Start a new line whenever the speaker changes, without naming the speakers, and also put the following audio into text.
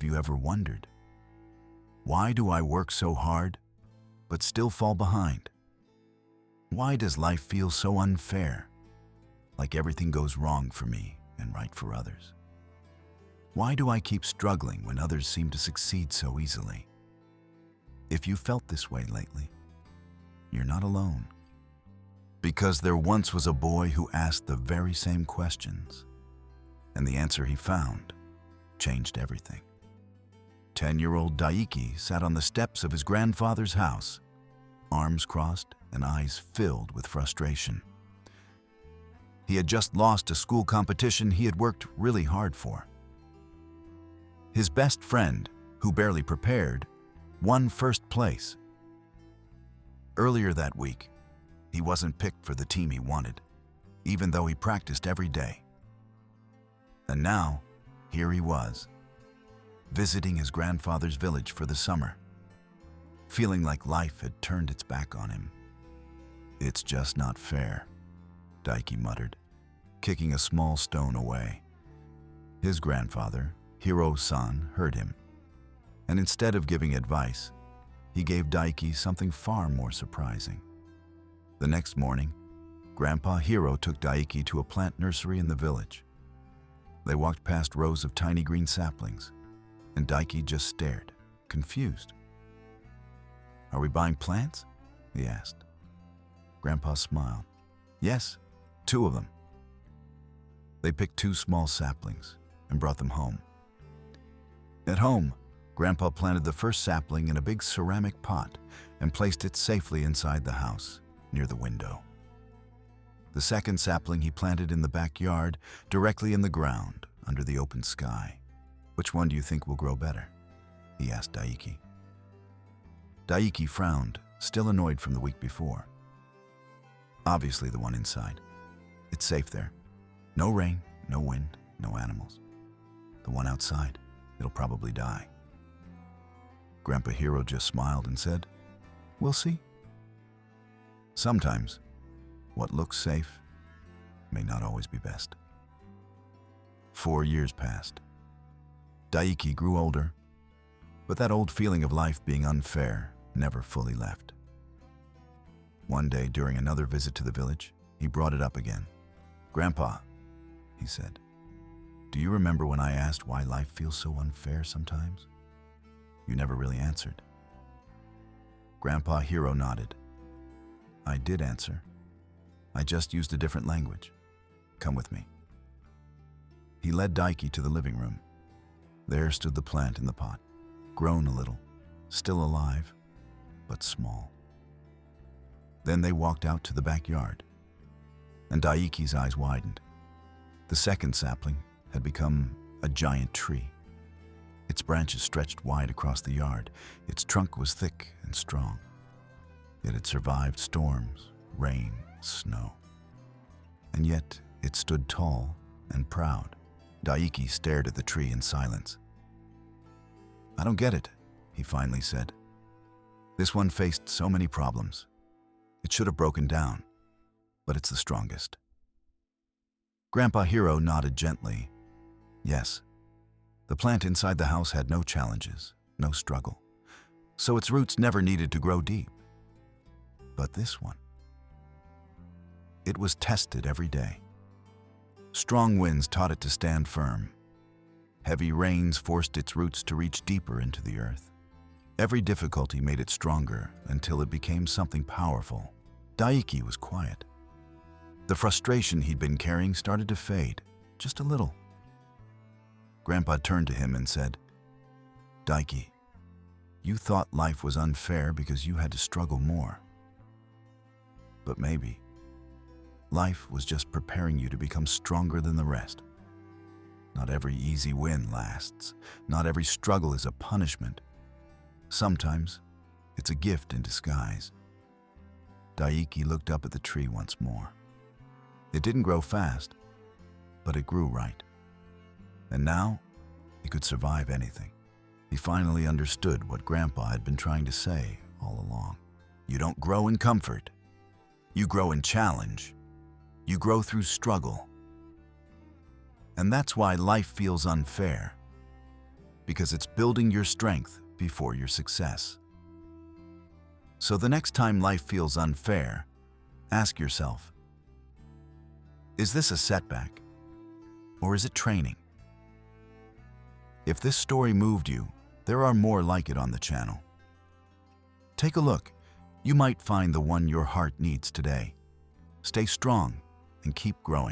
Have you ever wondered, why do I work so hard, but still fall behind? Why does life feel so unfair, like everything goes wrong for me and right for others? Why do I keep struggling when others seem to succeed so easily? If you felt this way lately, you're not alone. Because there once was a boy who asked the very same questions, and the answer he found changed everything. 10-year-old Daiki sat on the steps of his grandfather's house, arms crossed and eyes filled with frustration. He had just lost a school competition he had worked really hard for. His best friend, who barely prepared, won first place. Earlier that week, he wasn't picked for the team he wanted, even though he practiced every day. And now, here he was, visiting his grandfather's village for the summer, feeling like life had turned its back on him. "It's just not fair," Daiki muttered, kicking a small stone away. His grandfather, Hiro-san, heard him, and instead of giving advice, he gave Daiki something far more surprising. The next morning, Grandpa Hiro took Daiki to a plant nursery in the village. They walked past rows of tiny green saplings, and Daiki just stared, confused. "Are we buying plants?" he asked. Grandpa smiled. "Yes, 2 of them." They picked 2 small saplings and brought them home. At home, Grandpa planted the first sapling in a big ceramic pot and placed it safely inside the house, near the window. The second sapling he planted in the backyard, directly in the ground, under the open sky. "Which one do you think will grow better?" he asked Daiki. Daiki frowned, still annoyed from the week before. "Obviously the one inside. It's safe there. No rain, no wind, no animals. The one outside, it'll probably die." Grandpa Hiro just smiled and said, "We'll see." Sometimes, what looks safe may not always be best. 4 years passed. Daiki grew older, but that old feeling of life being unfair never fully left. One day, during another visit to the village, he brought it up again. "Grandpa," he said, "do you remember when I asked why life feels so unfair sometimes? You never really answered." Grandpa Hiro nodded. "I did answer. I just used a different language. Come with me." He led Daiki to the living room. There stood the plant in the pot, grown a little, still alive, but small. Then they walked out to the backyard, and Daiki's eyes widened. The second sapling had become a giant tree. Its branches stretched wide across the yard. Its trunk was thick and strong. It had survived storms, rain, snow. And yet it stood tall and proud. Daiki stared at the tree in silence. "I don't get it," he finally said. "This one faced so many problems. It should have broken down, but it's the strongest." Grandpa Hiro nodded gently. Yes, the plant inside the house had no challenges, no struggle, so its roots never needed to grow deep. But this one, it was tested every day. Strong winds taught it to stand firm. Heavy rains forced its roots to reach deeper into the earth. Every difficulty made it stronger until it became something powerful. Daiki was quiet. The frustration he'd been carrying started to fade, just a little. Grandpa turned to him and said, "Daiki, you thought life was unfair because you had to struggle more. But maybe life was just preparing you to become stronger than the rest. Not every easy win lasts. Not every struggle is a punishment. Sometimes it's a gift in disguise." Daiki looked up at the tree once more. It didn't grow fast, but it grew right. And now, it could survive anything. He finally understood what Grandpa had been trying to say all along. You don't grow in comfort. You grow in challenge. You grow through struggle. And that's why life feels unfair. because it's building your strength before your success. So the next time life feels unfair, ask yourself, is this a setback or is it training? If this story moved you, there are more like it on the channel. Take a look. You might find the one your heart needs today. Stay strong and keep growing.